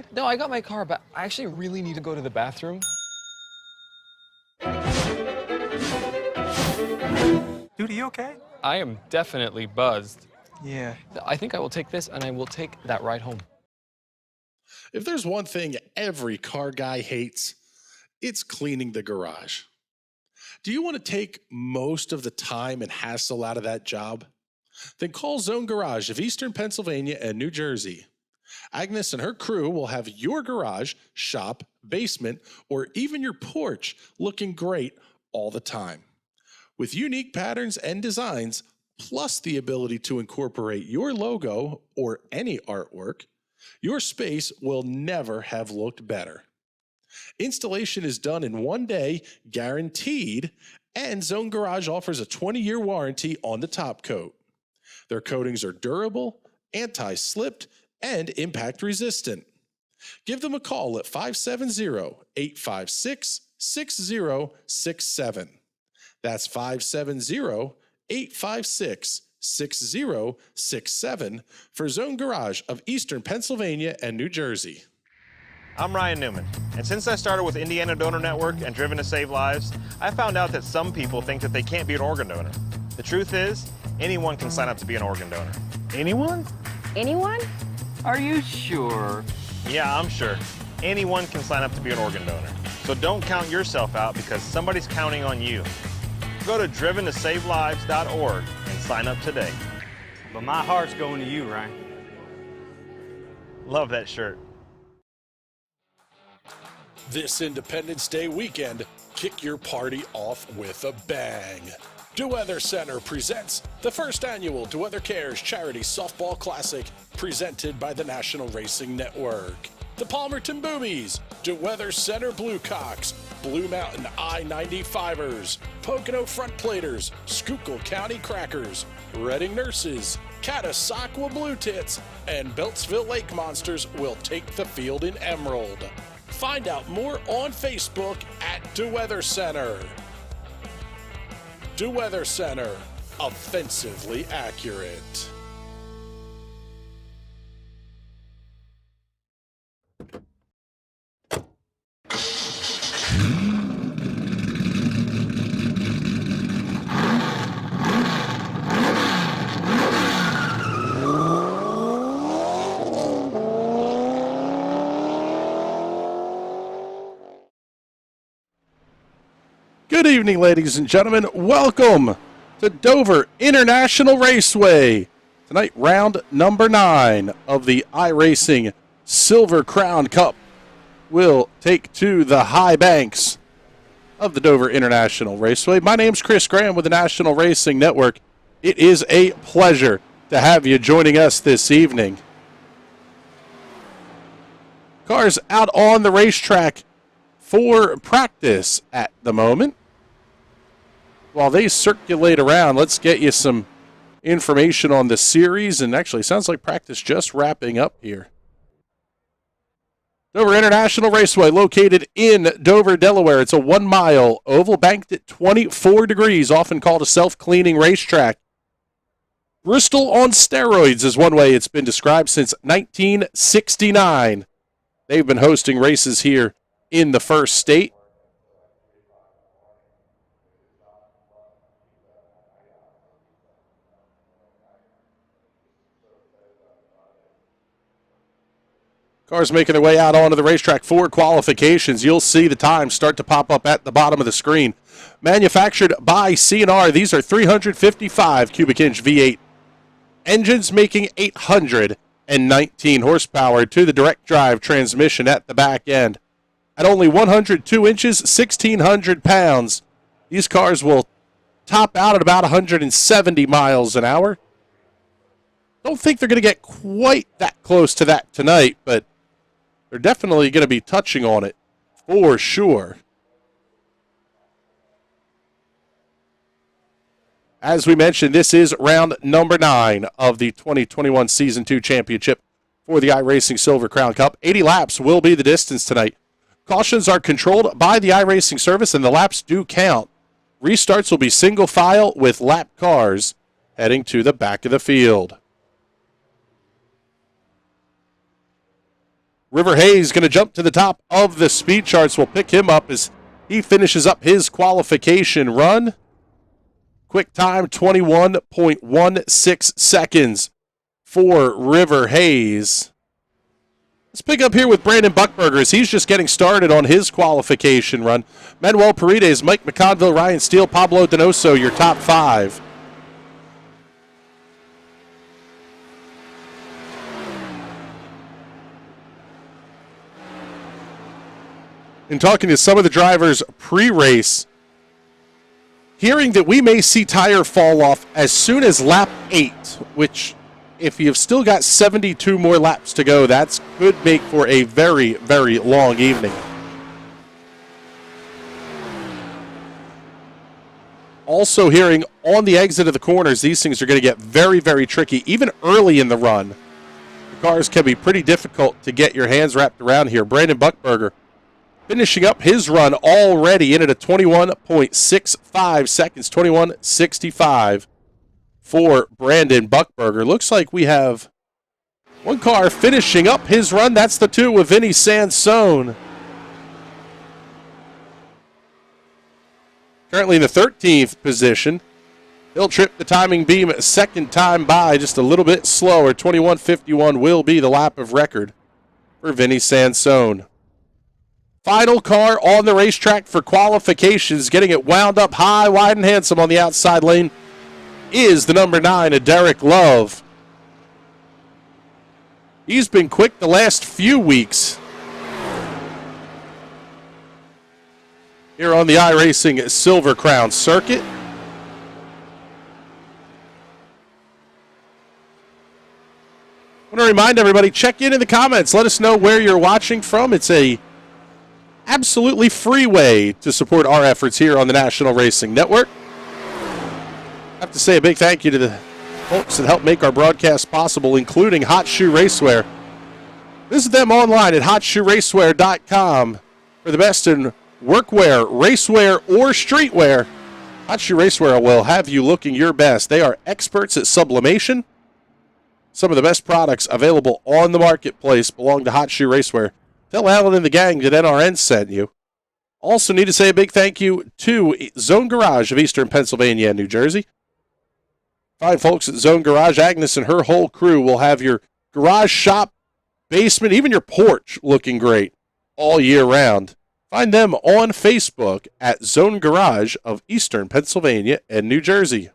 okay? No, I got my car, but I actually really need to go to the bathroom. Dude, are you okay? I am definitely buzzed. Yeah. I think I will take this and I will take that ride home. If there's one thing every car guy hates, it's cleaning the garage. Do you want to take most of the time and hassle out of that job? Then call Zone Garage of Eastern Pennsylvania and New Jersey. Agnes and her crew will have your garage, shop, basement, or even your porch looking great all the time. With unique patterns and designs, plus the ability to incorporate your logo or any artwork, your space will never have looked better. Installation is done in 1 day, guaranteed, and Zone Garage offers a 20-year warranty on the top coat. Their coatings are durable, anti-slipped, and impact resistant. Give them a call at 570-856-6067. That's 570-856-6067 for Zone Garage of Eastern Pennsylvania and New Jersey. I'm Ryan Newman, and since I started with Indiana Donor Network and Driven to Save Lives, I found out that some people think that they can't be an organ donor. The truth is, anyone can sign up to be an organ donor. Anyone? Anyone? Are you sure? Yeah, I'm sure. Anyone can sign up to be an organ donor. So don't count yourself out because somebody's counting on you. Go to driventosavelives.org and sign up today. But my heart's going to you, Ryan. Love that shirt. This Independence Day weekend, kick your party off with a bang. DeWeather Center presents the first annual DeWeather Cares Charity Softball Classic presented by the National Racing Network. The Palmerton Boobies, DeWeather Center Bluecocks, Blue Mountain I-95ers, Pocono Front Platers, Schuylkill County Crackers, Reading Nurses, Catasauqua Blue Tits, and Beltsville Lake Monsters will take the field in Emerald. Find out more on Facebook at DeWeather Center. DeWeather Center, offensively accurate. Good evening, ladies and gentlemen. Welcome to Dover International Raceway. Tonight, round number 9 of the iRacing Silver Crown Cup will take to the high banks of the Dover International Raceway. My name's Chris Graham with the National Racing Network. It is a pleasure to have you joining us this evening. Cars out on the racetrack for practice at the moment. While they circulate around, let's get you some information on the series. And actually, sounds like practice just wrapping up here. Dover International Raceway, located in Dover, Delaware. It's a 1-mile oval banked at 24 degrees, often called a self-cleaning racetrack. Bristol on steroids is one way it's been described since 1969. They've been hosting races here in the first state. Cars making their way out onto the racetrack for qualifications. You'll see the times start to pop up at the bottom of the screen. Manufactured by C&R, these are 355 cubic inch V8 engines making 819 horsepower to the direct drive transmission at the back end. At only 102 inches, 1,600 pounds, these cars will top out at about 170 miles an hour. Don't think they're going to get quite that close to that tonight, but they're definitely going to be touching on it for sure. As we mentioned, this is round number 9 of the 2021 Season 2 Championship for the iRacing Silver Crown Cup. 80 laps will be the distance tonight. Cautions are controlled by the iRacing service, and the laps do count. Restarts will be single file with lap cars heading to the back of the field. River Hayes going to jump to the top of the speed charts. We'll pick him up as he finishes up his qualification run. Quick time, 21.16 seconds for River Hayes. Let's pick up here with Brandon Buckberger as he's just getting started on his qualification run. Manuel Paredes, Mike McConville, Ryan Steele, Pablo Donoso, your top 5. In talking to some of the drivers pre-race, hearing that we may see tire fall off as soon as lap 8, which if you've still got 72 more laps to go, that could make for a very, very long evening. Also hearing on the exit of the corners, these things are going to get very, very tricky. Even early in the run, the cars can be pretty difficult to get your hands wrapped around here. Brandon Buckberger finishing up his run already in at a 21.65 seconds, 21.65 for Brandon Buckberger. Looks like we have one car finishing up his run. That's the 2 with Vinny Sansone. Currently in the 13th position. He'll trip the timing beam a second time by, just a little bit slower. 21.51 will be the lap of record for Vinny Sansone. Final car on the racetrack for qualifications, getting it wound up high, wide, and handsome on the outside lane, is the number 9, Derek Love. He's been quick the last few weeks here on the iRacing Silver Crown circuit. I want to remind everybody, check in the comments. Let us know where you're watching from. It's a absolutely free way to support our efforts here on the National Racing Network. I have to say a big thank you to the folks that help make our broadcast possible, including Hot Shoe Racewear. Visit them online at hotshoeracewear.com for the best in workwear, racewear, or streetwear. Hot Shoe Racewear will have you looking your best. They are experts at sublimation. Some of the best products available on the marketplace belong to Hot Shoe Racewear. Tell Alan and the gang that NRN sent you. Also need to say a big thank you to Zone Garage of Eastern Pennsylvania and New Jersey. Fine folks at Zone Garage. Agnes and her whole crew will have your garage, shop, basement, even your porch looking great all year round. Find them on Facebook at Zone Garage of Eastern Pennsylvania and New Jersey.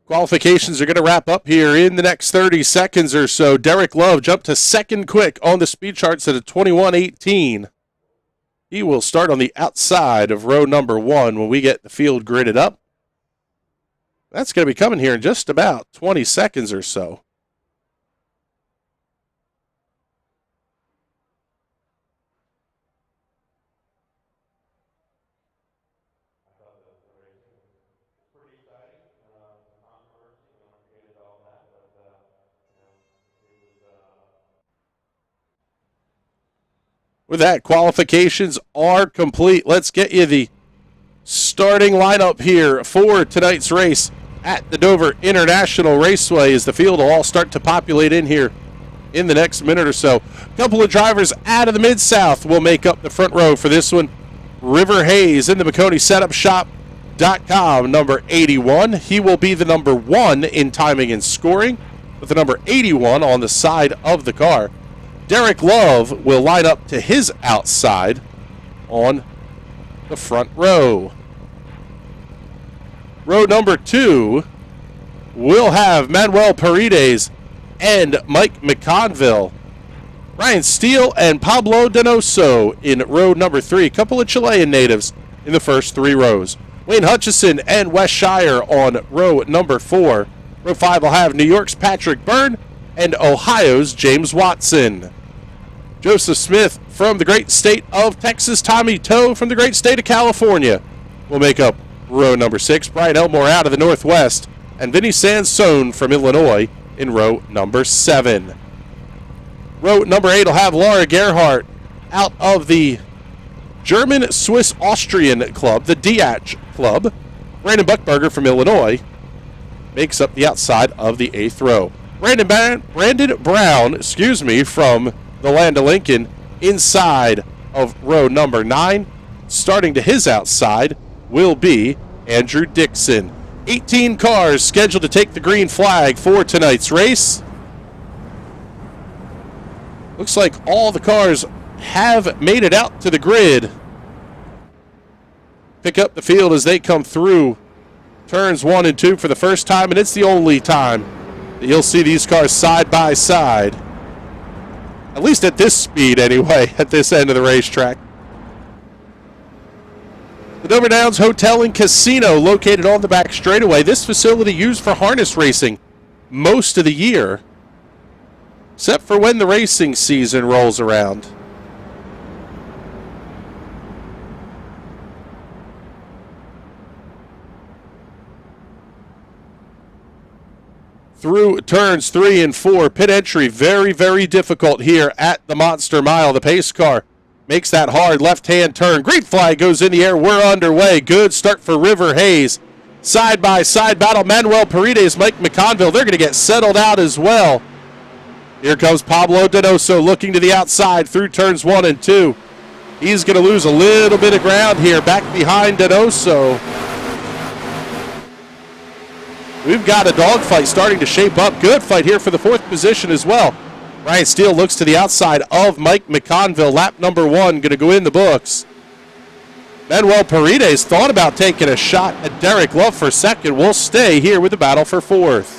Qualifications are going to wrap up here in the next 30 seconds or so. Derek Love jumped to second quick on the speed charts at a 21.18. He will start on the outside of row number 1 when we get the field gridded up. That's going to be coming here in just about 20 seconds or so. With that, qualifications are complete. Let's get you the starting lineup here for tonight's race at the Dover International Raceway as the field will all start to populate in here in the next minute or so. A couple of drivers out of the Mid-South will make up the front row for this one. River Hayes in the McConeySetupShop.com, number 81. He will be the number 1 in timing and scoring with the number 81 on the side of the car. Derek Love will line up to his outside on the front row. Row number 2 will have Manuel Paredes and Mike McConville. Ryan Steele and Pablo Donoso in row number 3. A couple of Chilean natives in the first 3 rows. Wayne Hutchison and Wes Shire on row number 4. Row 5 will have New York's Patrick Byrne and Ohio's James Watson. Joseph Smith from the great state of Texas. Tommy Toe from the great state of California will make up row number 6. Brian Elmore out of the Northwest. And Vinny Sansone from Illinois in row number 7. Row number 8 will have Laura Gerhardt out of the German-Swiss-Austrian club, the Diach club. Brandon Buckberger from Illinois makes up the outside of the 8th row. Brandon Brown, from the Land of Lincoln, inside of row number 9. Starting to his outside will be Andrew Dixon. 18 cars scheduled to take the green flag for tonight's race. Looks like all the cars have made it out to the grid. Pick up the field as they come through turns 1 and 2 for the first time, and it's the only time that you'll see these cars side by side. At least at this speed anyway, at this end of the racetrack. The Dover Downs Hotel and Casino located on the back straightaway. This facility used for harness racing most of the year, except for when the racing season rolls around. Through turns 3 and 4, pit entry very, very difficult here at the Monster Mile. The pace car makes that hard left-hand turn. Green flag goes in the air. We're underway. Good start for River Hayes. Side-by-side battle. Manuel Paredes, Mike McConville. They're going to get settled out as well. Here comes Pablo Donoso looking to the outside through turns 1 and 2. He's going to lose a little bit of ground here back behind Donoso. We've got a dogfight starting to shape up. Good fight here for the 4th position as well. Ryan Steele looks to the outside of Mike McConville. Lap number 1 going to go in the books. Manuel Paredes thought about taking a shot at Derek Love for 2nd. We'll stay here with the battle for 4th.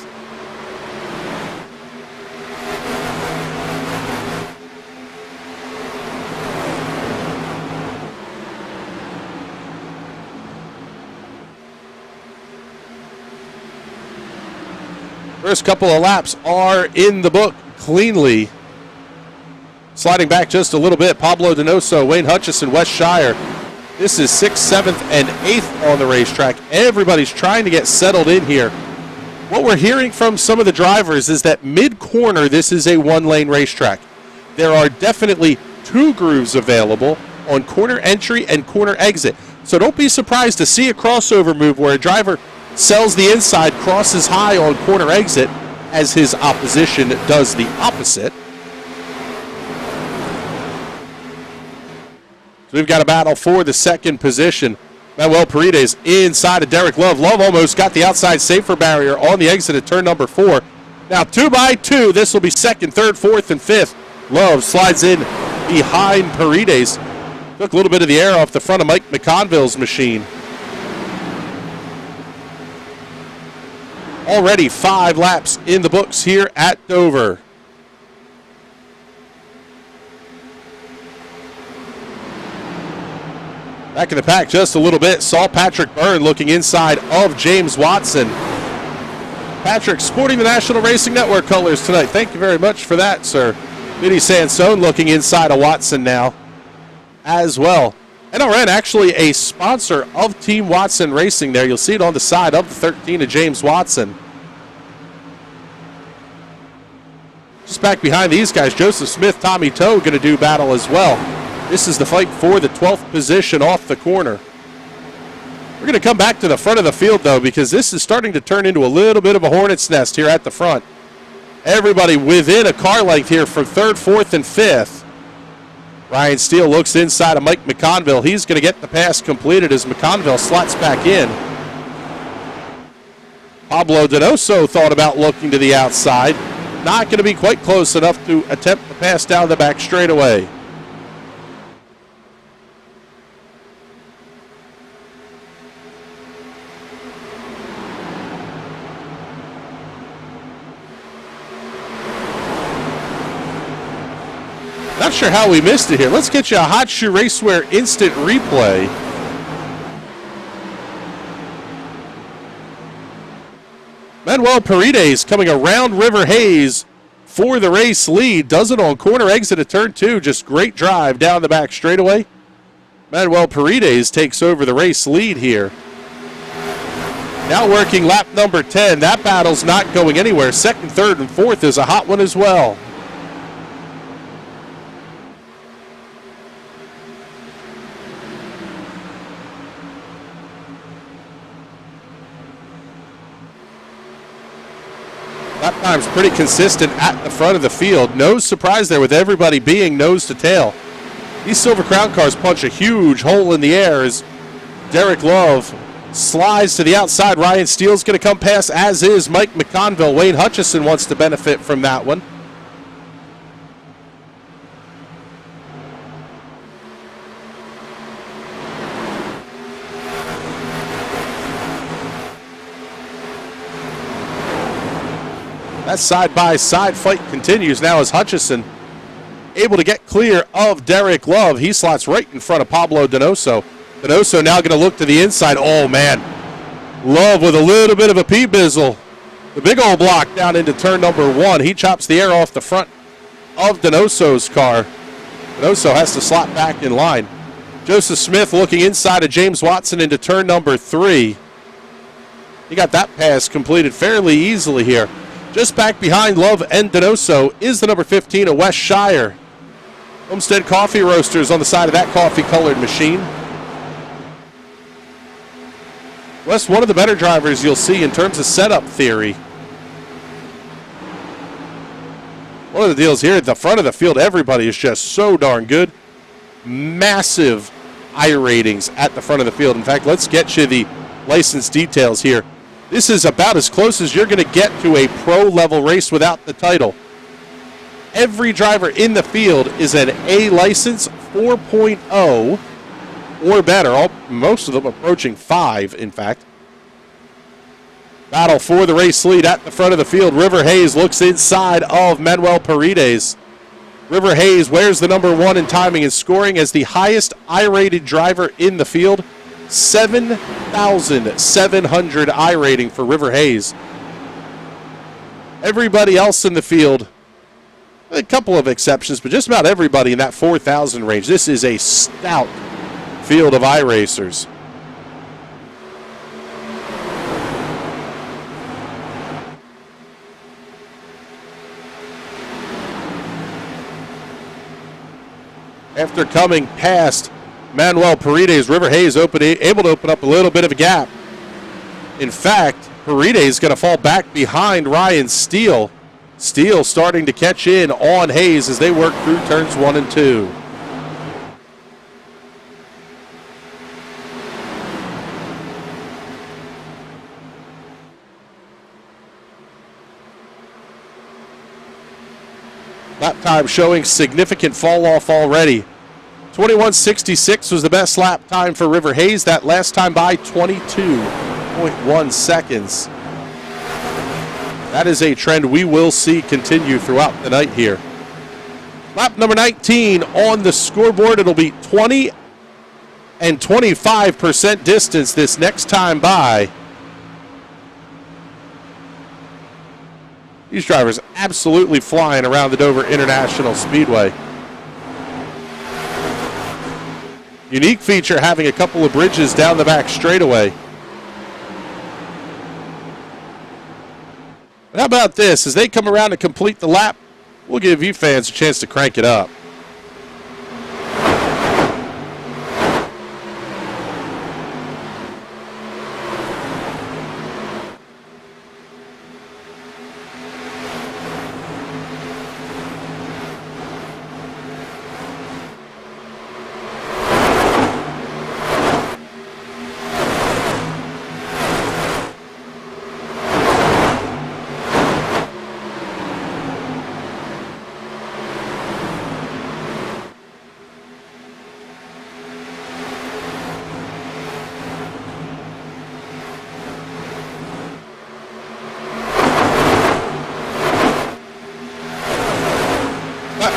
First couple of laps are in the book cleanly. Sliding back just a little bit, Pablo Donoso, Wayne Hutchison, Wes Shire. This is 6th, 7th, and 8th on the racetrack. Everybody's trying to get settled in here. What we're hearing from some of the drivers is that mid-corner, this is a one-lane racetrack. There are definitely 2 grooves available on corner entry and corner exit. So don't be surprised to see a crossover move where a driver sells the inside, crosses high on corner exit, as his opposition does the opposite. So we've got a battle for the 2nd position. Manuel Paredes inside of Derek Love. Love almost got the outside safer barrier on the exit at turn number 4. Now 2 by 2, this will be 2nd, 3rd, 4th, and 5th. Love slides in behind Paredes. Took a little bit of the air off the front of Mike McConville's machine. Already 5 laps in the books here at Dover. Back in the pack just a little bit, saw Patrick Byrne looking inside of James Watson. Patrick sporting the National Racing Network colors tonight. Thank you very much for that, sir. Vinny Sansone looking inside of Watson now as well. NRN actually a sponsor of Team Watson Racing there. You'll see it on the side of the 13 of James Watson. Just back behind these guys, Joseph Smith, Tommy Toe going to do battle as well. This is the fight for the 12th position off the corner. We're going to come back to the front of the field, though, because this is starting to turn into a little bit of a hornet's nest here at the front. Everybody within a car length here for 3rd, 4th, and 5th. Ryan Steele looks inside of Mike McConville. He's going to get the pass completed as McConville slots back in. Pablo Donoso thought about looking to the outside. Not going to be quite close enough to attempt the pass down the back straightaway. Not sure how we missed it here. Let's get you a Hot Shoe Racewear instant replay. Manuel Paredes coming around River Hayes for the race lead. Does it on corner exit at turn 2. Just great drive down the back straightaway. Manuel Paredes takes over the race lead here. Now working lap number 10. That battle's not going anywhere. 2nd, 3rd, and 4th is a hot one as well. Lap time's pretty consistent at the front of the field. No surprise there with everybody being nose to tail. These Silver Crown cars punch a huge hole in the air as Derek Love slides to the outside. Ryan Steele's going to come past, as is Mike McConville. Wayne Hutchison wants to benefit from that one. That side-by-side fight continues now as Hutchison able to get clear of Derek Love. He slots right in front of Pablo Donoso. Donoso now going to look to the inside. Oh, man. Love with a little bit of a P-bizzle. The big old block down into turn number 1. He chops the air off the front of Donoso's car. Donoso has to slot back in line. Joseph Smith looking inside of James Watson into turn number 3. He got that pass completed fairly easily here. Just back behind Love and Donoso is the number 15 of West Shire. Homestead Coffee Roasters on the side of that coffee-colored machine. Wes, one of the better drivers you'll see in terms of setup theory. One of the deals here at the front of the field, everybody is just so darn good. Massive iRatings at the front of the field. In fact, let's get you the license details here. This is about as close as you're going to get to a pro-level race without the title. Every driver in the field is an A license 4.0 or better. Most of them approaching 5, in fact. Battle for the race lead at the front of the field. River Hayes looks inside of Manuel Paredes. River Hayes wears the number 1 in timing and scoring as the highest I-rated driver in the field. 7,700 I rating for River Hayes. Everybody else in the field, a couple of exceptions, but just about everybody in that 4,000 range. This is a stout field of I racers. After coming past Manuel Paredes, River Hayes able to open up a little bit of a gap. In fact, Paredes is going to fall back behind Ryan Steele. Steele starting to catch in on Hayes as they work through turns 1 and 2. Lap time showing significant fall off already. 21:66 was the best lap time for River Hayes. That last time by 22.1 seconds. That is a trend we will see continue throughout the night here. Lap number 19 on the scoreboard. It'll be 20 and 25% distance this next time by. These drivers absolutely flying around the Dover International Speedway. Unique feature having a couple of bridges down the back straightaway. But how about this? As they come around to complete the lap, we'll give you fans a chance to crank it up.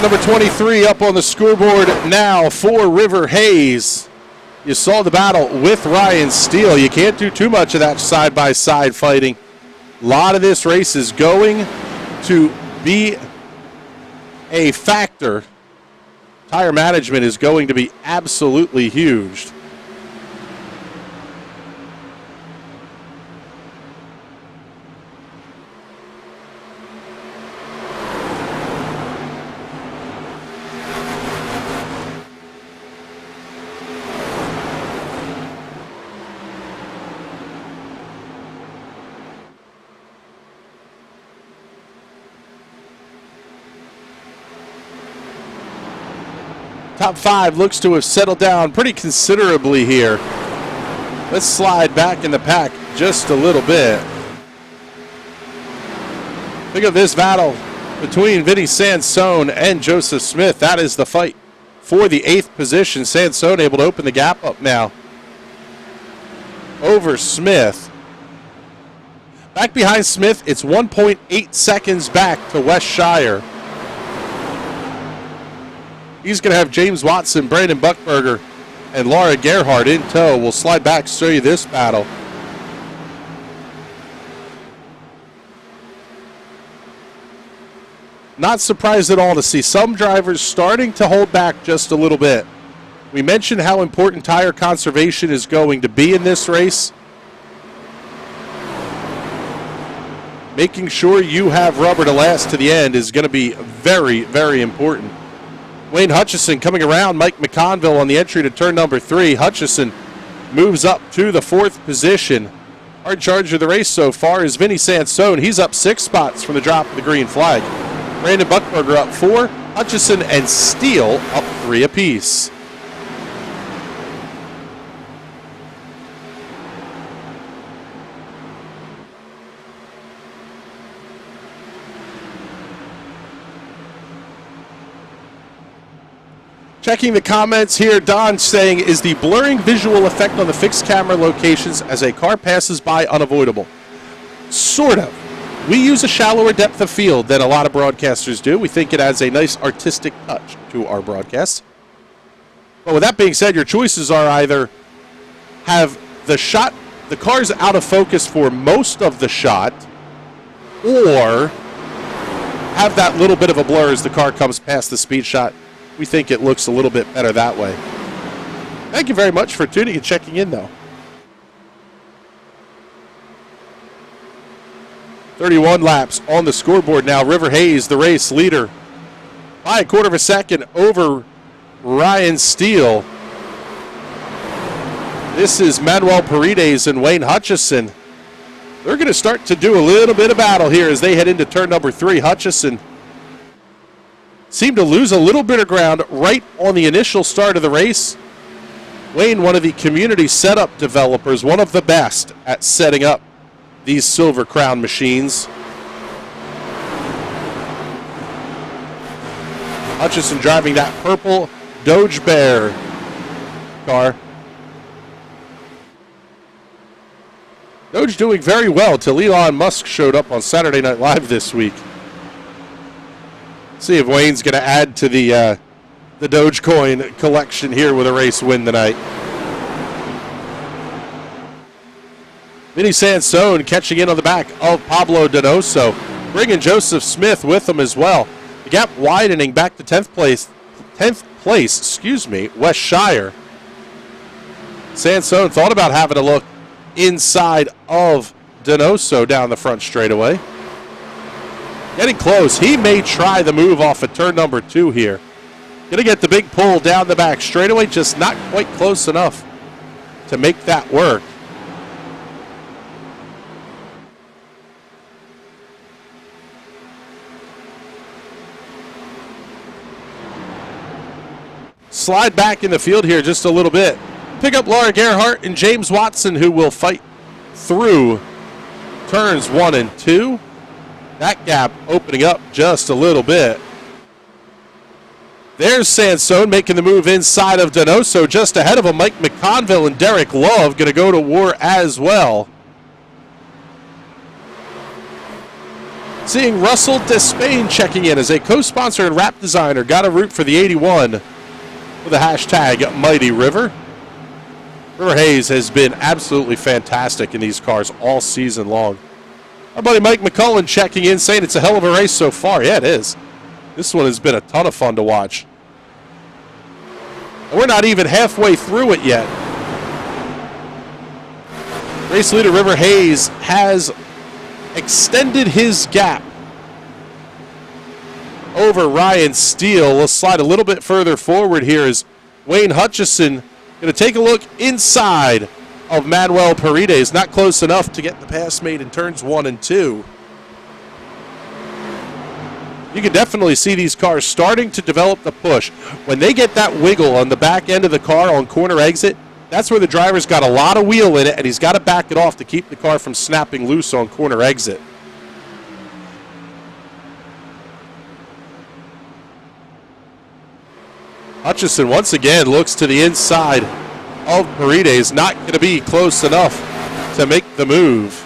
Number 23 up on the scoreboard now for River Hayes. You saw the battle with Ryan Steele. You can't do too much of that side-by-side fighting. A lot of this race is going to be a factor. Tire management is going to be absolutely huge. Top 5 looks to have settled down pretty considerably here. Let's slide back in the pack just a little bit. Look at this battle between Vinny Sansone and Joseph Smith. That is the fight for the 8th position. Sansone able to open the gap up now over Smith. Back behind Smith, it's 1.8 seconds back to Wes Shire. He's going to have James Watson, Brandon Buckberger, and Laura Gerhardt in tow. We'll slide back, show you this battle. Not surprised at all to see some drivers starting to hold back just a little bit. We mentioned how important tire conservation is going to be in this race. Making sure you have rubber to last to the end is going to be very, very important. Wayne Hutchison coming around Mike McConville on the entry to turn number 3. Hutchison moves up to the 4th position. Our charge of the race so far is Vinny Sansone. He's up 6 spots from the drop of the green flag. Brandon Buckberger up 4. Hutchison and Steele up 3 apiece. Checking the comments here, Don saying, is the blurring visual effect on the fixed camera locations as a car passes by unavoidable? Sort of. We use a shallower depth of field than a lot of broadcasters do. We think it adds a nice artistic touch to our broadcast. But with that being said, your choices are either have the shot, the car's out of focus for most of the shot, or have that little bit of a blur as the car comes past the speed shot. We think it looks a little bit better that way. Thank you very much for tuning and checking in, though. 31 laps on the scoreboard now. River Hayes, the race leader, by a quarter of a second over Ryan Steele. This is Manuel Paredes and Wayne Hutchison. They're going to start to do a little bit of battle here as they head into turn number 3. Hutchison seemed to lose a little bit of ground right on the initial start of the race. Wayne, one of the community setup developers, one of the best at setting up these Silver Crown machines. Hutchison driving that purple Doge Bear car. Doge doing very well till Elon Musk showed up on Saturday Night Live this week. See if Wayne's going to add to the Dogecoin collection here with a race win tonight. Vinny Sansone catching in on the back of Pablo Donoso, bringing Joseph Smith with him as well. The gap widening back to 10th place, Wes Shire. Sansone thought about having a look inside of Donoso down the front straightaway. Getting close. He may try the move off of turn number 2 here. Going to get the big pull down the back straightaway, just not quite close enough to make that work. Slide back in the field here just a little bit. Pick up Laura Gerhardt and James Watson, who will fight through turns 1 and 2. That gap opening up just a little bit. There's Sansone making the move inside of Donoso, just ahead of him. Mike McConville and Derek Love going to go to war as well. Seeing Russell Despain checking in as a co-sponsor and wrap designer. Got to root for the 81 with the hashtag Mighty River. River Hayes has been absolutely fantastic in these cars all season long. Our buddy Mike McCullen checking in, saying it's a hell of a race so far. Yeah, it is. This one has been a ton of fun to watch. And we're not even halfway through it yet. Race leader River Hayes has extended his gap over Ryan Steele. We'll slide a little bit further forward here as Wayne Hutchison going to take a look inside of Manuel Paredes. Not close enough to get the pass made in turns 1 and 2. You can definitely see these cars starting to develop the push. When they get that wiggle on the back end of the car on corner exit, that's where the driver's got a lot of wheel in it, and he's got to back it off to keep the car from snapping loose on corner exit. Hutchison once again looks to the inside of Paredes. Not going to be close enough to make the move.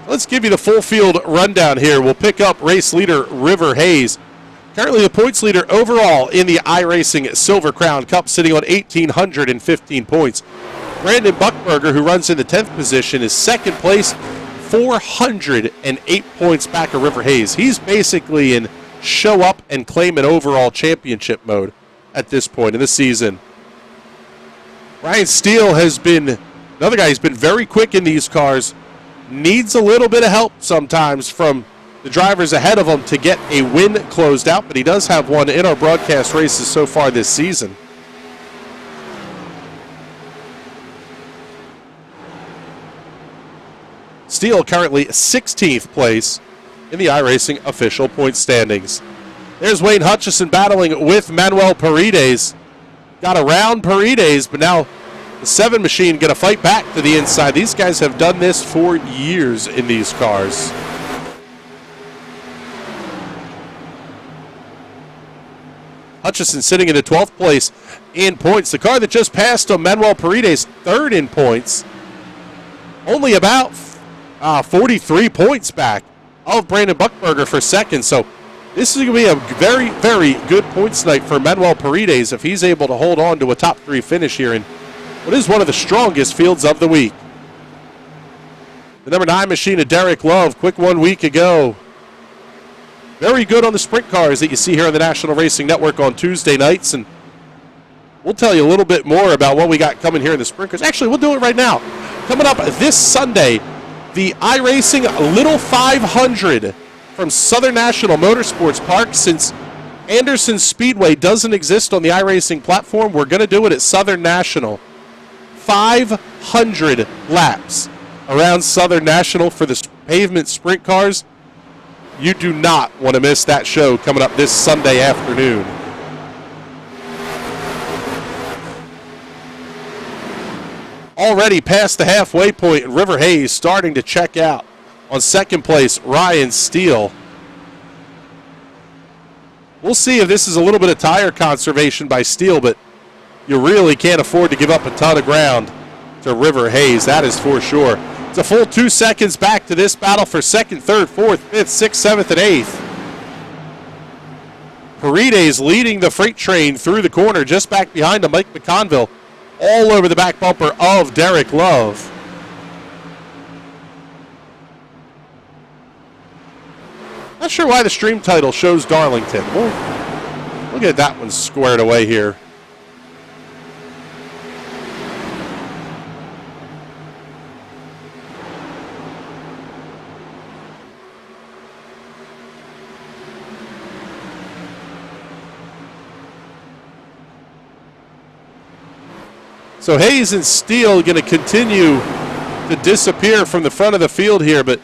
Let's give you the full field rundown here. We'll pick up race leader River Hayes. Currently the points leader overall in the iRacing Silver Crown Cup, sitting on 1,815 points. Brandon Buckberger, who runs in the 10th position, is second place, 408 points back of River Hayes. He's basically in show up and claim an overall championship mode at this point in the season. Ryan Steele has been another guy who's been very quick in these cars. Needs a little bit of help sometimes from the drivers ahead of him to get a win closed out, but he does have one in our broadcast races so far this season. Steele currently 16th place in the iRacing official point standings. There's Wayne Hutchison battling with Manuel Paredes. Got around Paredes, but now the 7 machine going to fight back to the inside. These guys have done this for years in these cars. Hutchison sitting in the 12th place in points. The car that just passed him, Manuel Paredes, 3rd in points. Only about 43 points back of Brandon Buckberger for 2nd. So this is going to be a very, very good points night for Manuel Paredes if he's able to hold on to a top 3 finish here in what is one of the strongest fields of the week. The number 9 machine of Derek Love, quick 1 week ago. Very good on the sprint cars that you see here on the National Racing Network on Tuesday nights. And we'll tell you a little bit more about what we got coming here in the sprint cars. Actually, we'll do it right now. Coming up this Sunday, the iRacing Little 500 from Southern National Motorsports Park. Since Anderson Speedway doesn't exist on the iRacing platform, we're going to do it at Southern National. 500 laps around Southern National for the pavement sprint cars. You do not want to miss that show coming up this Sunday afternoon. Already past the halfway point, and River Hayes starting to check out. On 2nd place, Ryan Steele. We'll see if this is a little bit of tire conservation by Steele, but you really can't afford to give up a ton of ground to River Hayes, that is for sure. It's a full 2 seconds back to this battle for 2nd, 3rd, 4th, 5th, 6th, 7th, and 8th. Paredes leading the freight train through the corner, just back behind him, Mike McConville, all over the back bumper of Derek Love. Not sure why the stream title shows Darlington. We'll get that one squared away here. So Hayes and Steele going to continue to disappear from the front of the field here, but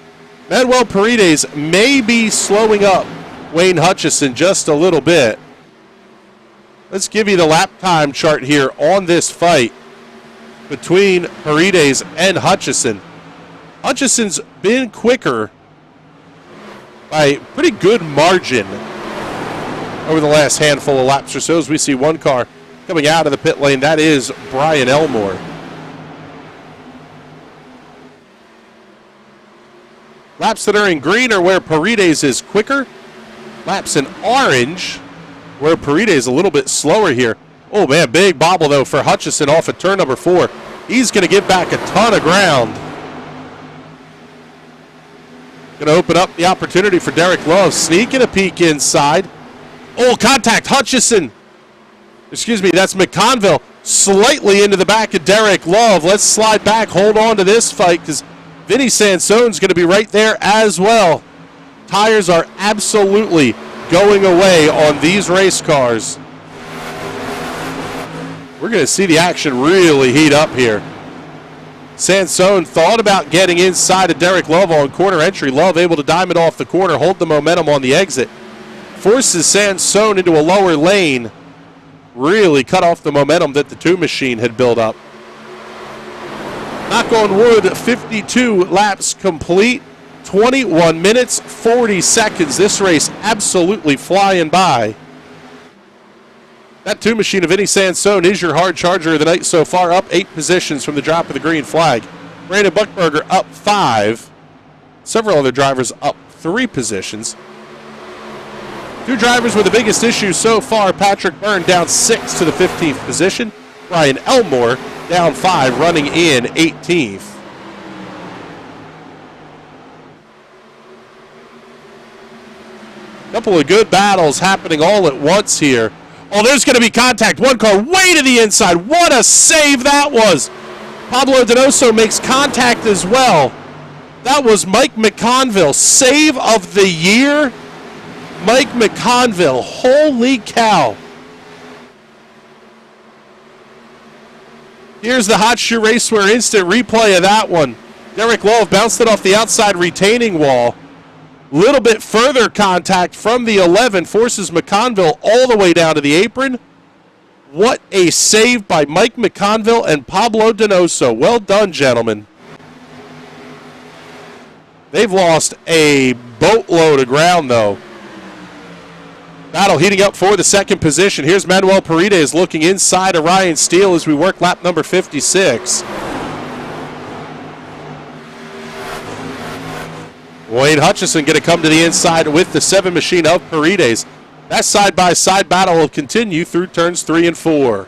Manuel Paredes may be slowing up Wayne Hutchison just a little bit. Let's give you the lap time chart here on this fight between Paredes and Hutchison. Hutchison's been quicker by a pretty good margin over the last handful of laps or so, as we see one car coming out of the pit lane. That is Brian Elmore. Laps that are in green are where Paredes is quicker. Laps in orange where Paredes is a little bit slower here. Oh man, big bobble though for Hutchison off of turn number 4. He's going to give back a ton of ground. Going to open up the opportunity for Derek Love, sneaking a peek inside. Oh, contact, Hutchison. Excuse me, that's McConville slightly into the back of Derek Love. Let's slide back, hold on to this fight because Vinny Sansone's going to be right there as well. Tires are absolutely going away on these race cars. We're going to see the action really heat up here. Sansone thought about getting inside of Derek Love on corner entry. Love able to dime it off the corner, hold the momentum on the exit. Forces Sansone into a lower lane. Really cut off the momentum that the two machine had built up. Knock on wood, 52 laps complete. 21 minutes, 40 seconds. This race absolutely flying by. That two machine of Vinny Sansone is your hard charger of the night so far, up 8 positions from the drop of the green flag. Brandon Buckberger up 5. Several other drivers up 3 positions. Two drivers with the biggest issue so far. Patrick Byrne down 6 to the 15th position. Ryan Elmore down 5, running in 18th. Couple of good battles happening all at once here. Oh, there's going to be contact. One car way to the inside. What a save that was. Pablo Donoso makes contact as well. That was Mike McConville. Save of the year. Mike McConville. Holy cow. Here's the Hot Shoe Racewear instant replay of that one. Derek Love bounced it off the outside retaining wall. Little bit further contact from the 11 forces McConville all the way down to the apron. What a save by Mike McConville and Pablo Donoso. Well done, gentlemen. They've lost a boatload of ground, though. Battle heating up for the second position. Here's Manuel Paredes looking inside of Ryan Steele as we work lap number 56. Wayne Hutchison going to come to the inside with the 7 machine of Paredes. That side-by-side battle will continue through turns 3 and 4.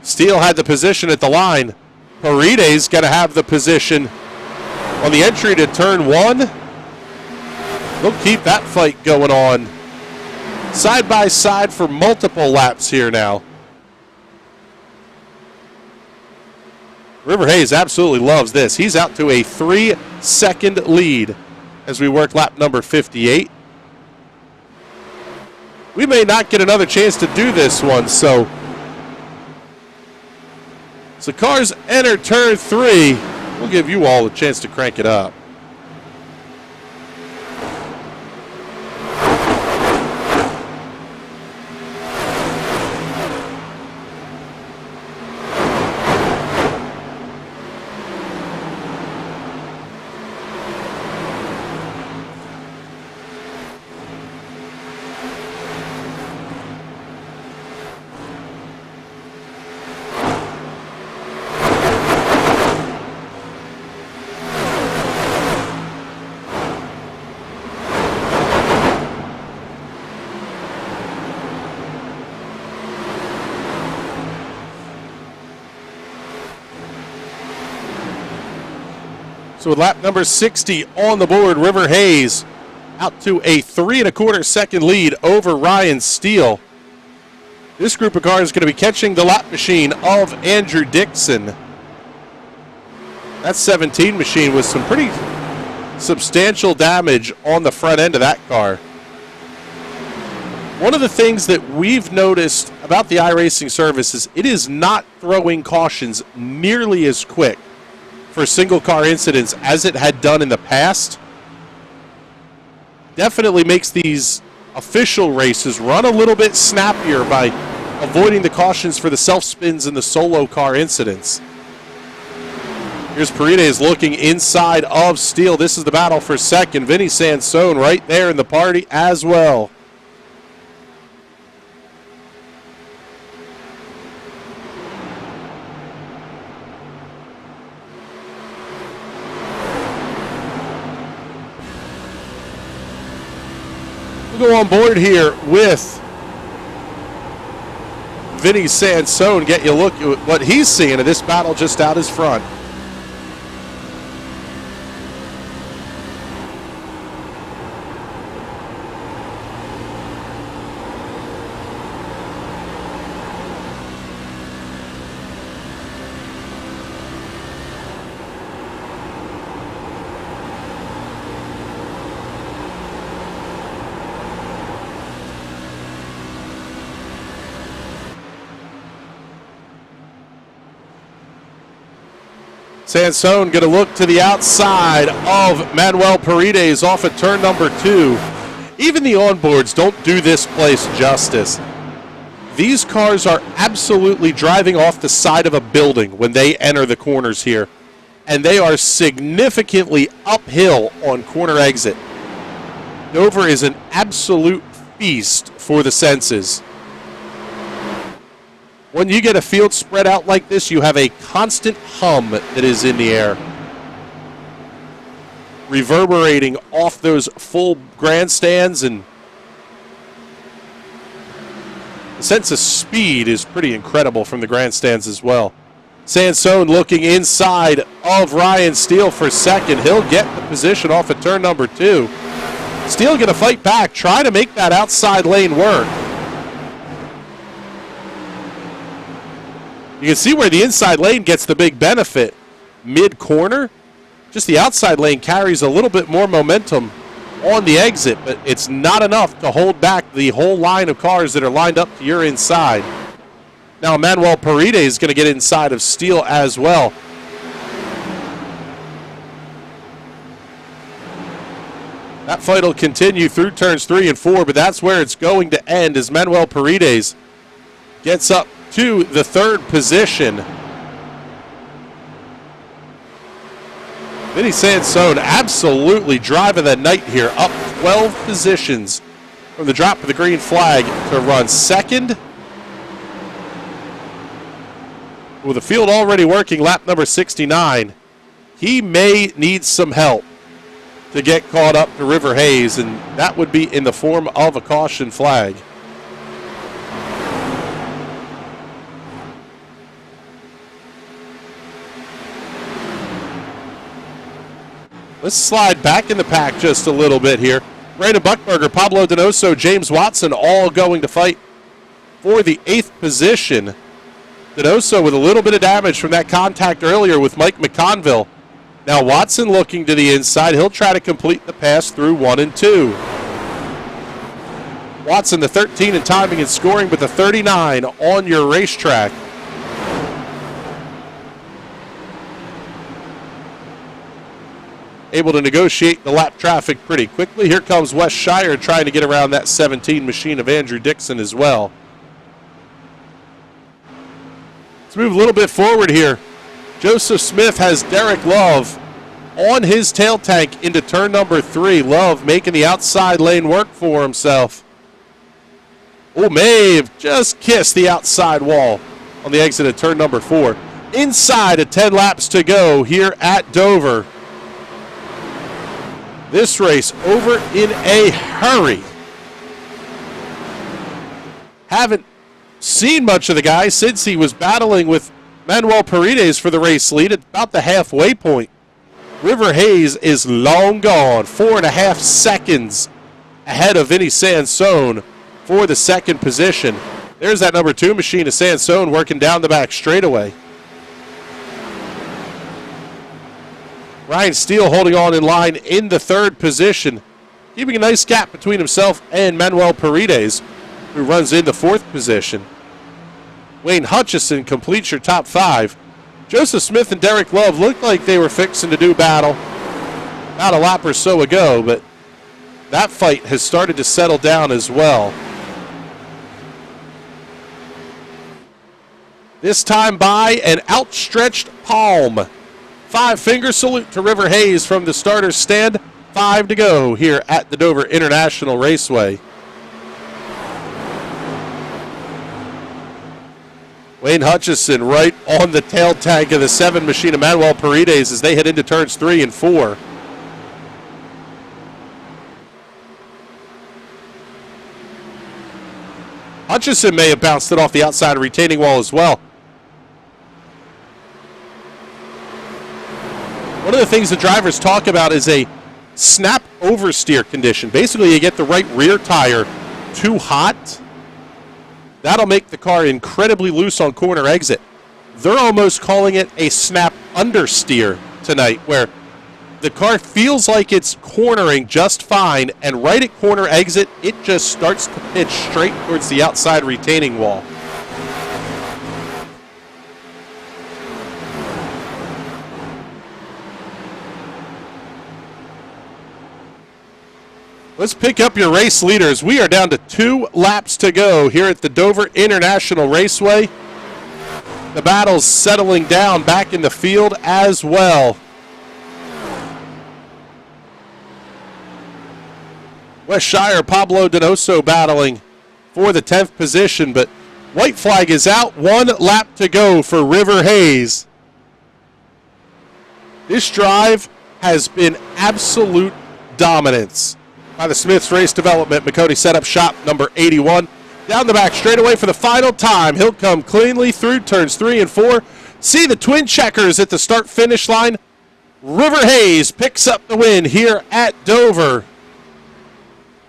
Steele had the position at the line. Paredes going to have the position on the entry to turn 1. They'll keep that fight going on. Side-by-side for multiple laps here now. River Hayes absolutely loves this. He's out to a 3-second lead as we work lap number 58. We may not get another chance to do this one, so cars enter turn 3. We'll give you all a chance to crank it up. So with lap number 60 on the board, River Hayes out to a 3 1/4 second lead over Ryan Steele. This group of cars is going to be catching the lap machine of Andrew Dixon. That 17 machine with some pretty substantial damage on the front end of that car. One of the things that we've noticed about the iRacing service is it is not throwing cautions nearly as quick for single car incidents as it had done in the past. Definitely makes these official races run a little bit snappier by avoiding the cautions for the self spins and the solo car incidents. Here's Paredes looking inside of Steele. This is the battle for second. Vinny Sansone right there in the party as well. We'll go on board here with Vinny Sansone, get you a look at what he's seeing in this battle just out his front. Sansone going to look to the outside of Manuel Paredes off at turn number 2. Even the onboards don't do this place justice. These cars are absolutely driving off the side of a building when they enter the corners here. And they are significantly uphill on corner exit. Dover is an absolute feast for the senses. When you get a field spread out like this, you have a constant hum that is in the air, reverberating off those full grandstands, and the sense of speed is pretty incredible from the grandstands as well. Sansone looking inside of Ryan Steele for second. He'll get the position off at turn number 2. Steele going to fight back, try to make that outside lane work. You can see where the inside lane gets the big benefit. Mid-corner, just the outside lane carries a little bit more momentum on the exit, but it's not enough to hold back the whole line of cars that are lined up to your inside. Now Manuel Paredes is going to get inside of Steele as well. That fight will continue through turns 3 and 4, but that's where it's going to end as Manuel Paredes gets up to the 3rd position. Vinny Sansone absolutely driving the night here, up 12 positions from the drop of the green flag to run 2nd. With the field already working lap number 69, he may need some help to get caught up to River Hayes, and that would be in the form of a caution flag. Let's slide back in the pack just a little bit here. Brandon Buckberger, Pablo Donoso, James Watson all going to fight for the 8th position. Donoso with a little bit of damage from that contact earlier with Mike McConville. Now Watson looking to the inside. He'll try to complete the pass through 1 and 2. Watson the 13 in timing and scoring, but the 39 on your racetrack. Able to negotiate the lap traffic pretty quickly. Here comes Wes Shire trying to get around that 17 machine of Andrew Dixon as well. Let's move a little bit forward here. Joseph Smith has Derek Love on his tail tank into turn number 3. Love making the outside lane work for himself. Oh, may have just kissed the outside wall on the exit of turn number 4. Inside of 10 laps to go here at Dover. This race over in a hurry. Haven't seen much of the guy since he was battling with Manuel Paredes for the race lead at about the halfway point. River Hayes is long gone, 4.5 seconds ahead of Vinny Sansone for the 2nd position. There's that number 2 machine of Sansone working down the back straightaway. Ryan Steele holding on in line in the 3rd position, keeping a nice gap between himself and Manuel Paredes, who runs in the 4th position. Wayne Hutchison completes your top 5. Joseph Smith and Derek Love looked like they were fixing to do battle about a lap or so ago, but that fight has started to settle down as well. This time by an outstretched palm. 5-finger salute to River Hayes from the starter's stand. 5 to go here at the Dover International Raceway. Wayne Hutchison right on the tail tank of the 7 machine of Manuel Paredes as they head into turns 3 and 4. Hutchison may have bounced it off the outside retaining wall as well. One of the things the drivers talk about is a snap oversteer condition. Basically, you get the right rear tire too hot. That'll make the car incredibly loose on corner exit. They're almost calling it a snap understeer tonight, where the car feels like it's cornering just fine, and right at corner exit, it just starts to pitch straight towards the outside retaining wall. Let's pick up your race leaders. We are down to 2 laps to go here at the Dover International Raceway. The battle's settling down back in the field as well. West Shire, Pablo Donoso battling for the 10th position, but white flag is out. 1 lap to go for River Hayes. This drive has been absolute dominance by the Smiths Race Development. McCody set up shop number 81. Down the back straightaway for the final time. He'll come cleanly through turns 3 and 4. See the twin checkers at the start-finish line. River Hayes picks up the win here at Dover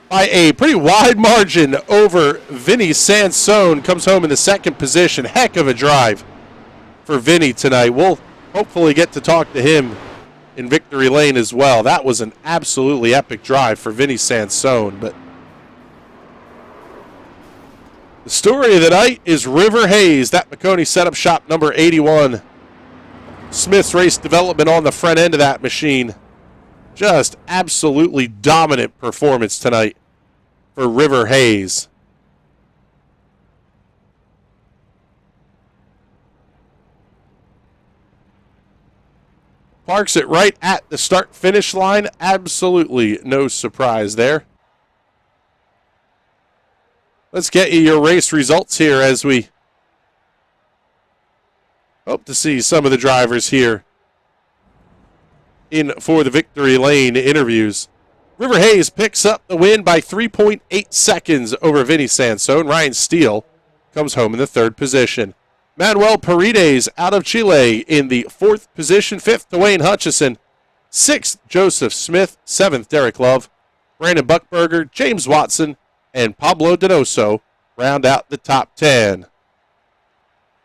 by a pretty wide margin over Vinny Sansone. Comes home in the 2nd position. Heck of a drive for Vinny tonight. We'll hopefully get to talk to him in victory lane as well. That was an absolutely epic drive for Vinny Sansone. But the story of the night is River Hayes. That McConey set up shop number 81. Smith's Race Development on the front end of that machine. Just absolutely dominant performance tonight for River Hayes. Parks it right at the start-finish line. Absolutely no surprise there. Let's get you your race results here as we hope to see some of the drivers here in for the victory lane interviews. River Hayes picks up the win by 3.8 seconds over Vinny Sansone. Ryan Steele comes home in the 3rd position. Manuel Paredes out of Chile in the 4th position. 5th, Dwayne Hutchison. 6th, Joseph Smith. 7th, Derek Love. Brandon Buckberger, James Watson, and Pablo Donoso round out the top 10.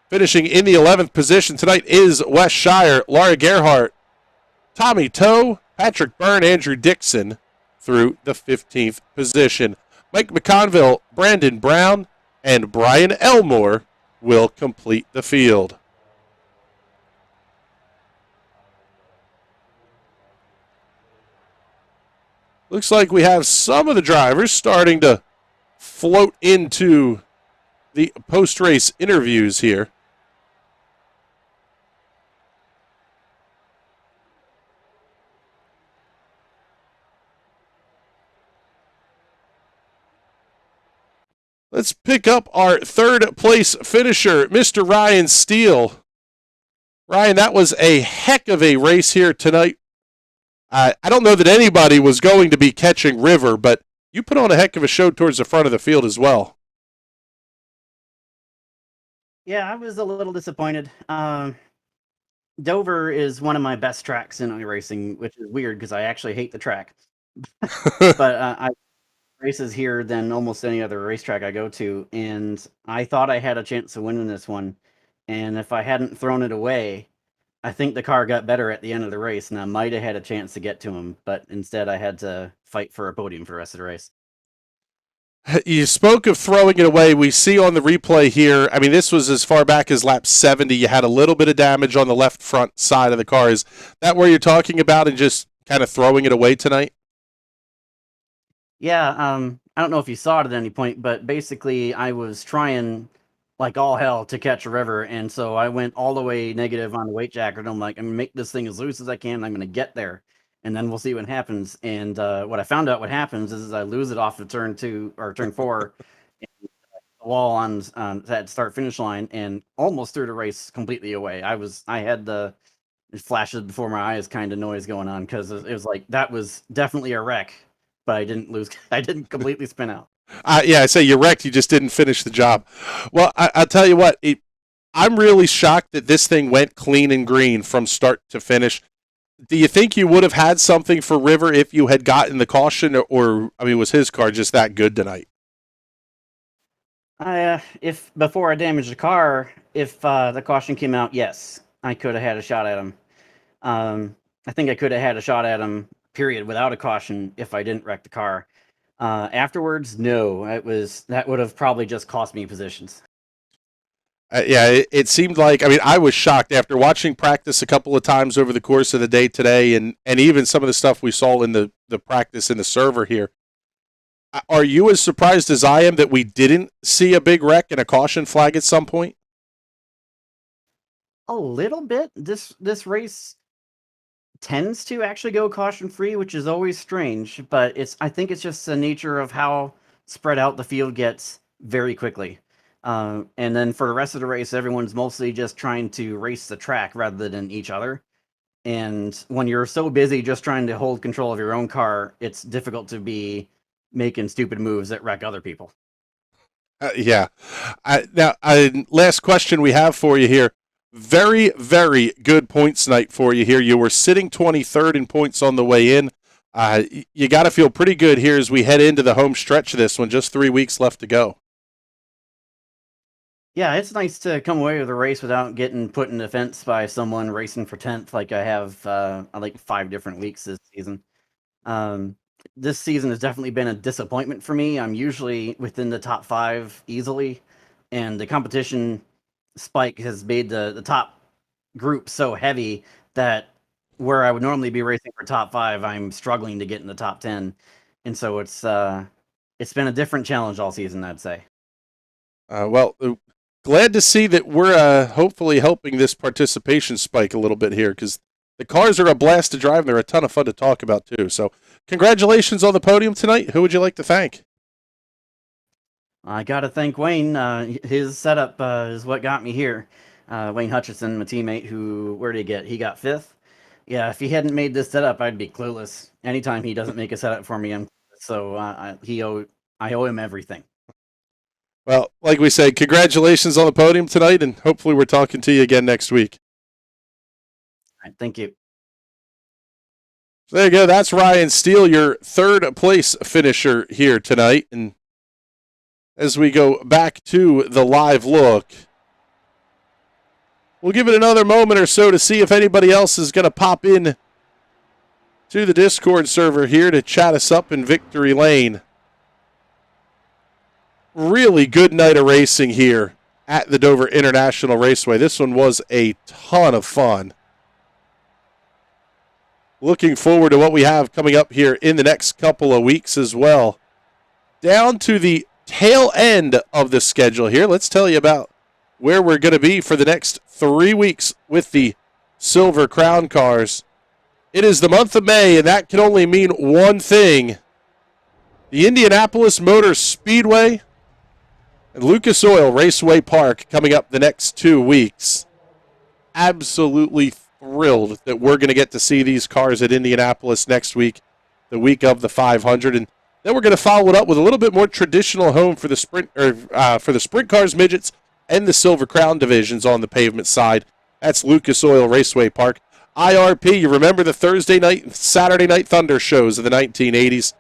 Finishing in the 11th position tonight is West Shire. Laura Gerhardt, Tommy Toe, Patrick Byrne, Andrew Dixon through the 15th position. Mike McConville, Brandon Brown, and Brian Elmore will complete the field. Looks like we have some of the drivers starting to float into the post-race interviews here. Let's pick up our 3rd place finisher, Mr. Ryan Steele. Ryan, that was a heck of a race here tonight. I don't know that anybody was going to be catching River, but you put on a heck of a show towards the front of the field as well. Yeah, I was a little disappointed. Dover is one of my best tracks in iRacing, which is weird because I actually hate the track. But I races here than almost any other racetrack I go to, and I thought I had a chance of winning this one. And if I hadn't thrown it away, I think the car got better at the end of the race, and I might have had a chance to get to him, but instead I had to fight for a podium for the rest of the race. You spoke of throwing it away. We see on the replay here, I mean, this was as far back as lap 70. You had a little bit of damage on the left front side of the car. Is that where you're talking about and just kind of throwing it away tonight? Yeah, I don't know if you saw it at any point, but basically I was trying like all hell to catch a River, and so I went all the way negative on the weight jacket. I'm like, I'm going to make this thing as loose as I can. I'm going to get there, and then we'll see what happens. And what I found out what happens is I lose it off of turn 2 or turn 4, and the wall on that start-finish line, and almost threw the race completely away. I had the flashes before my eyes kind of noise going on because it was like that was definitely a wreck. But I didn't lose. I didn't completely spin out. Yeah, I say you wrecked. You just didn't finish the job. Well, I'll tell you what. I'm really shocked that this thing went clean and green from start to finish. Do you think you would have had something for River if you had gotten the caution, or I mean, was his car just that good tonight? If before I damaged the car, if the caution came out, yes, I could have had a shot at him. I think I could have had a shot at him. Period, without a caution, if I didn't wreck the car. Afterwards, no, that would have probably just cost me positions. Yeah, it seemed like, I mean, I was shocked after watching practice a couple of times over the course of the day today, and even some of the stuff we saw in the practice in the server here. Are you as surprised as I am that we didn't see a big wreck and a caution flag at some point? A little bit. This race tends to actually go caution free, which is always strange, but I think it's just the nature of how spread out the field gets very quickly. And then for the rest of the race, everyone's mostly just trying to race the track rather than each other. And when you're so busy just trying to hold control of your own car, it's difficult to be making stupid moves that wreck other people. Yeah. Now, last question we have for you here. Very, very good points night for you here. You were sitting 23rd in points on the way in. You got to feel pretty good here as we head into the home stretch of this one. Just 3 weeks left to go. Yeah, it's nice to come away with a race without getting put in the fence by someone racing for 10th like I have like 5 different weeks this season. This season has definitely been a disappointment for me. I'm usually within the top 5 easily, and the competition spike has made the top group so heavy that where I would normally be racing for top 5, I'm struggling to get in the top 10. And so it's been a different challenge all season, I'd say. Glad to see that we're hopefully helping this participation spike a little bit here, because the cars are a blast to drive and they're a ton of fun to talk about too. So congratulations on the podium tonight. Who would you like to thank? I got to thank Wayne. His setup is what got me here. Wayne Hutchison, my teammate, where did he get? He got 5th. Yeah, if he hadn't made this setup, I'd be clueless. Anytime he doesn't make a setup for me, I owe him everything. Well, like we said, congratulations on the podium tonight, and hopefully we're talking to you again next week. All right, thank you. So there you go. That's Ryan Steele, your 3rd place finisher here tonight. And as we go back to the live look, we'll give it another moment or so to see if anybody else is going to pop in to the Discord server here to chat us up in victory lane. Really good night of racing here at the Dover International Raceway. This one was a ton of fun. Looking forward to what we have coming up here in the next couple of weeks as well. Down to the tail end of the schedule here, let's tell you about where we're going to be for the next 3 weeks with the Silver Crown cars. It is the month of May, and that can only mean one thing. The Indianapolis Motor Speedway and Lucas Oil Raceway Park coming up the next 2 weeks. Absolutely thrilled that we're going to get to see these cars at Indianapolis next week, the week of the 500, and then we're going to follow it up with a little bit more traditional home for the sprint cars, midgets, and the Silver Crown divisions on the pavement side. That's Lucas Oil Raceway Park. IRP, you remember the Thursday night and Saturday night Thunder shows of the 1980s.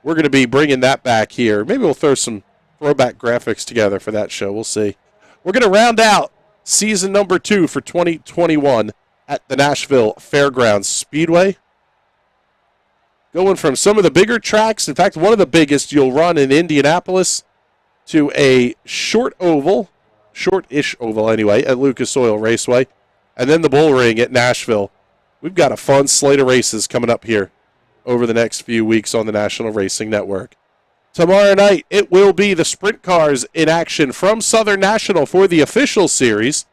We're going to be bringing that back here. Maybe we'll throw some throwback graphics together for that show. We'll see. We're going to round out season number 2 for 2021 at the Nashville Fairgrounds Speedway. Going from some of the bigger tracks, in fact, one of the biggest you'll run in Indianapolis, to a shortish oval anyway, at Lucas Oil Raceway, and then the Bull Ring at Nashville. We've got a fun slate of races coming up here over the next few weeks on the National Racing Network. Tomorrow night, it will be the sprint cars in action from Southern National for the official series.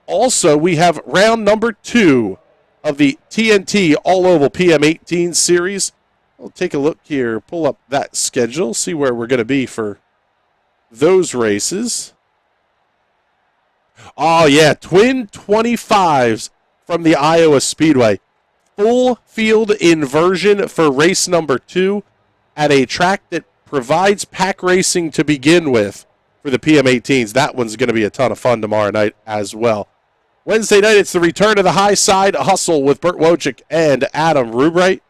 Also, we have round number 2 of the TNT All-Oval PM18 series. We'll take a look here, pull up that schedule, see where we're going to be for those races. Oh, yeah, twin 25s from the Iowa Speedway. Full field inversion for race number 2. At a track that provides pack racing to begin with for the PM18s. That one's going to be a ton of fun tomorrow night as well. Wednesday night, it's the return of the high side hustle with Burt Wojcik and Adam Rubright.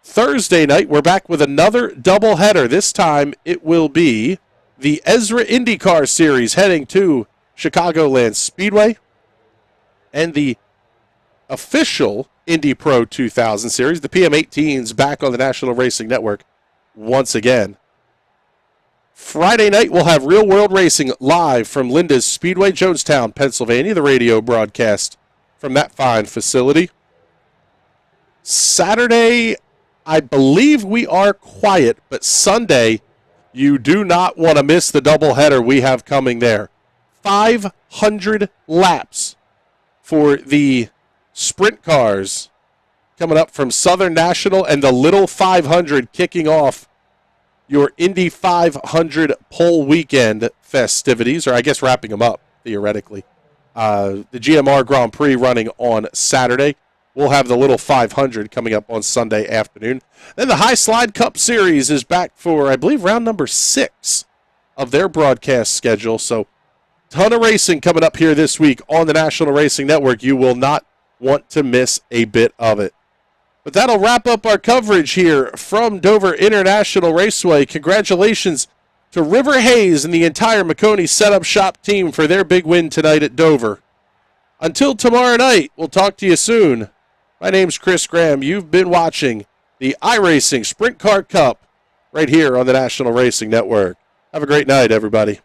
Thursday night, we're back with another doubleheader. This time, it will be the Ezra IndyCar Series heading to Chicagoland Speedway and the official Indy Pro 2000 Series, the PM18s, back on the National Racing Network once again. Friday night, we'll have Real World Racing live from Linda's Speedway, Jonestown, Pennsylvania, the radio broadcast from that fine facility. Saturday, I believe we are quiet, but Sunday, you do not want to miss the doubleheader we have coming there. 500 laps for the sprint cars coming up from Southern National, and the Little 500 kicking off your Indy 500 pole weekend festivities, or I guess wrapping them up, theoretically. The GMR Grand Prix running on Saturday. We'll have the Little 500 coming up on Sunday afternoon. Then the High Slide Cup Series is back for, I believe, round number 6 of their broadcast schedule. So, ton of racing coming up here this week on the National Racing Network. You will not want to miss a bit of it. But that'll wrap up our coverage here from Dover International Raceway. Congratulations to River Hayes and the entire Macconi Setup Shop team for their big win tonight at Dover. Until tomorrow night, we'll talk to you soon. My name's Chris Graham. You've been watching the iRacing Sprint Car Cup right here on the National Racing Network. Have a great night, everybody.